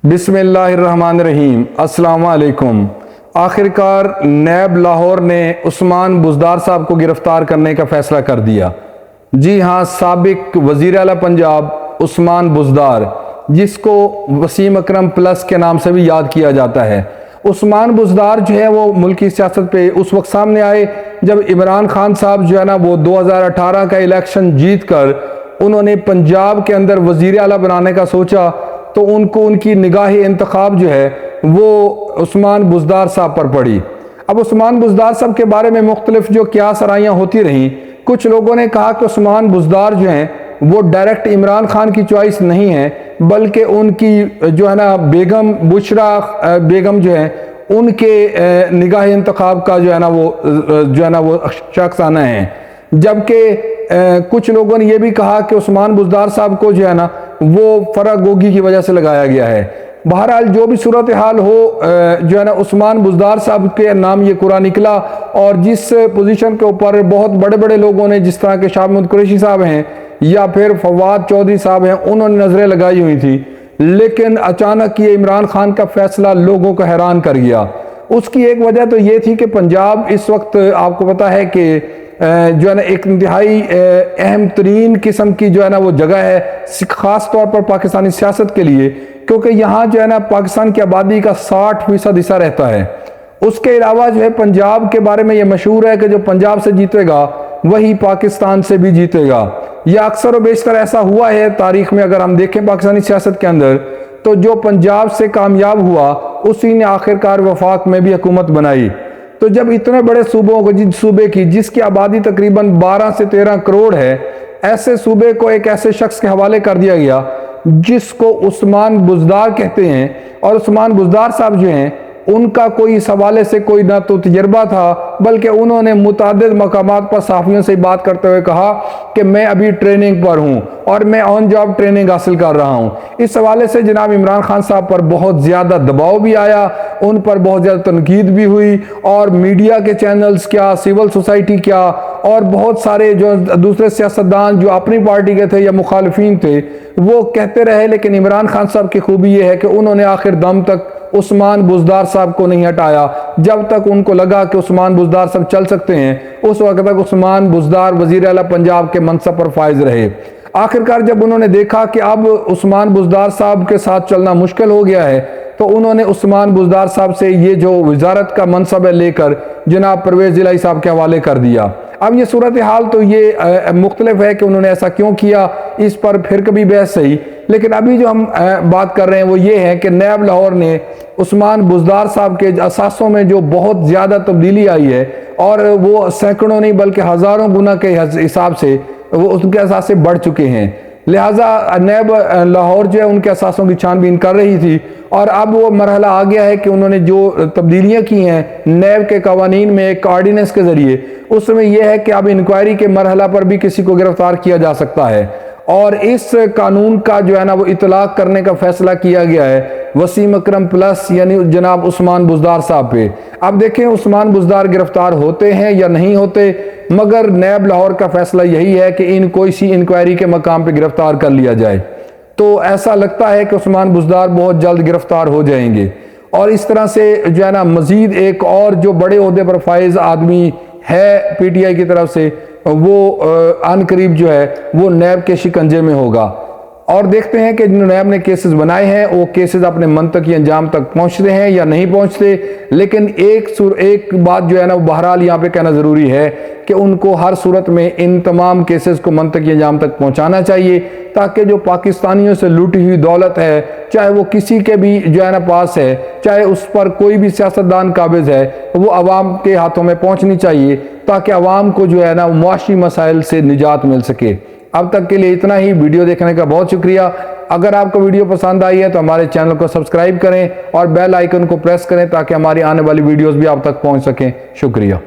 बिस्मिल्लाहिर्रहमानिर्रहीम। अस्सलाम वालेकुम। आखिरकार नैब लाहौर ने उस्मान बुज़दार साहब को गिरफ़्तार करने का फ़ैसला कर दिया। जी हाँ, साबिक वज़ीर आला पंजाब उस्मान बुज़दार, जिसको वसीम अकरम प्लस के नाम से भी याद किया जाता है, उस्मान बुज़दार जो है वो मुल्की सियासत पे उस वक्त सामने आए जब इमरान खान साहब जो है ना वो 2018 का इलेक्शन जीत कर उन्होंने पंजाब के अंदर वज़ीर आला बनाने का सोचा, तो उनको उनकी निगाह इंतखाब जो है वो उस्मान बुज़दार साहब पर पड़ी। अब उस्मान बुज़दार साहब के बारे में मुख्तलिफ जो क्या सराहियाँ होती रहीं, कुछ लोगों ने कहा कि उस्मान बुज़दार जो हैं वो डायरेक्ट इमरान खान की चॉइस नहीं है, बल्कि उनकी जो है ना बेगम बुशरा बेगम जो है उनके निगाह इंतखाब का जो है ना वो शख्स आना है। जबकि कुछ लोगों ने यह भी कहा कि उस्मान बुज़दार साहब को जो है ना वो फरक गोगी की वजह से लगाया गया है। बहरहाल जो भी सूरत हाल हो, जो है ना उस्मान बुज़दार साहब के नाम ये कुरा निकला, और जिस पोजीशन के ऊपर बहुत बड़े बड़े लोगों ने, जिस तरह के शाह महमूद कुरैशी साहब हैं या फिर फवाद चौधरी साहब हैं, उन्होंने नजरें लगाई हुई थी, लेकिन अचानक ये इमरान खान का फैसला लोगों को हैरान कर गया। उसकी एक वजह तो ये थी कि पंजाब इस वक्त आपको पता है कि जो है ना एक इंतहाई अहम तरीन किस्म की जो है ना वो जगह है, ख़ास तौर पर पाकिस्तानी सियासत के लिए, क्योंकि यहाँ जो है ना पाकिस्तान की आबादी का 60% हिस्सा रहता है। उसके अलावा जो है पंजाब के बारे में ये मशहूर है कि जो पंजाब से जीतेगा वही पाकिस्तान से भी जीतेगा। यह अक्सर व बेशतर ऐसा हुआ है तारीख में। अगर हम देखें पाकिस्तानी सियासत के अंदर, तो जो पंजाब से कामयाब हुआ उसी ने आखिरकार वफाक में भी हुकूमत बनाई। तो जब इतने बड़े सूबों को, जिस सूबे की जिसकी आबादी तकरीबन 12 से 13 करोड़ है, ऐसे सूबे को एक ऐसे शख्स के हवाले कर दिया गया जिसको उस्मान बुज़दार कहते हैं, और उस्मान बुज़दार साहब जो हैं उनका कोई इस हवाले से कोई ना तो तजर्बा था, बल्कि उन्होंने मुतादिद मकामात पर सहाफ़ियों से बात करते हुए कहा कि मैं अभी ट्रेनिंग पर हूँ और मैं ऑन जॉब ट्रेनिंग हासिल कर रहा हूँ। इस हवाले से जनाब इमरान खान साहब पर बहुत ज़्यादा दबाव भी आया, उन पर बहुत ज़्यादा तनकीद भी हुई, और मीडिया के चैनल्स क्या, सिविल सोसाइटी क्या, और बहुत सारे जो दूसरे सियासतदान जो अपनी पार्टी के थे या मुखालिफिन थे वो कहते रहे। लेकिन इमरान खान साहब की खूबी ये है कि उन्होंने आखिर दम तक उस्मान बुज़दार साहब को नहीं हटाया। जब तक उनको लगा कि उस्मान बुज़दार साहब चल सकते हैं, उस वक्त तक उस्मान बुज़दार वज़ीर आला पंजाब के मनसब पर फाइज रहे। आखिरकार जब उन्होंने देखा कि अब उस्मान बुज़दार साहब के साथ चलना मुश्किल हो गया है, तो उन्होंने उस्मान बुज़दार साहब से ये जो वज़ारत का मनसब है लेकर जनाब परवेज़ जिलाई साहब के हवाले कर दिया। अब ये सूरत हाल तो ये मुख्तलिफ है कि उन्होंने ऐसा क्यों किया, इस पर फिर कभी बहस सही। लेकिन अभी जो हम बात कर रहे हैं वो ये है कि नैब लाहौर ने उस्मान बुज़दार साहब के असासों में जो बहुत ज़्यादा तब्दीली आई है, और वो सैकड़ों नहीं बल्कि हज़ारों गुना के हिसाब से वो उनके असासे बढ़ चुके हैं। लिहाजा नैब लाहौर जो है उनके असासों की छानबीन कर रही थी, और अब वो मरहला आ गया है कि उन्होंने जो तब्दीलियाँ की हैं नैब के कवानीन में एक ऑर्डिनेंस के ज़रिए, उसमें यह है कि अब इंक्वायरी के मरहला पर भी किसी को गिरफ्तार किया जा सकता है। और इस कानून का जो है ना वो इतलाक़ करने का फैसला किया गया है वसीम अकरम प्लस यानी जनाब उस्मान बुज़दार साहब पे। अब देखें उस्मान बुज़दार गिरफ्तार होते हैं या नहीं होते, मगर नैब लाहौर का फैसला यही है कि इनको इसी इंक्वायरी के मकाम पे गिरफ्तार कर लिया जाए। तो ऐसा लगता है कि उस्मान बुज़दार बहुत जल्द गिरफ्तार हो जाएंगे, और इस तरह से जो है ना मज़ीद एक और जो बड़े ओहदे पर फाइज आदमी है PTI की तरफ से, वो अन करीब जो है वो नैब के शिकंजे में होगा। और देखते हैं कि जो नैब ने केसेस बनाए हैं वो केसेस अपने मंतकी अंजाम तक पहुंचते हैं या नहीं पहुंचते। लेकिन एक बात जो है ना बहरहाल यहाँ पे कहना ज़रूरी है कि उनको हर सूरत में इन तमाम केसेस को मंतकी अंजाम तक पहुंचाना चाहिए, ताकि जो पाकिस्तानियों से लूटी हुई दौलत है, चाहे वो किसी के भी जो है ना पास है, चाहे उस पर कोई भी सियासतदान काबिज है, वो अवाम के हाथों में पहुँचनी चाहिए, ताकि अवाम को जो है ना मुआशी मसाइल से निजात मिल सके। अब तक के लिए इतना ही। वीडियो देखने का बहुत शुक्रिया। अगर आपको वीडियो पसंद आई है तो हमारे चैनल को सब्सक्राइब करें और बेल आइकन को प्रेस करें ताकि हमारी आने वाली वीडियोस भी आप तक पहुंच सकें। शुक्रिया।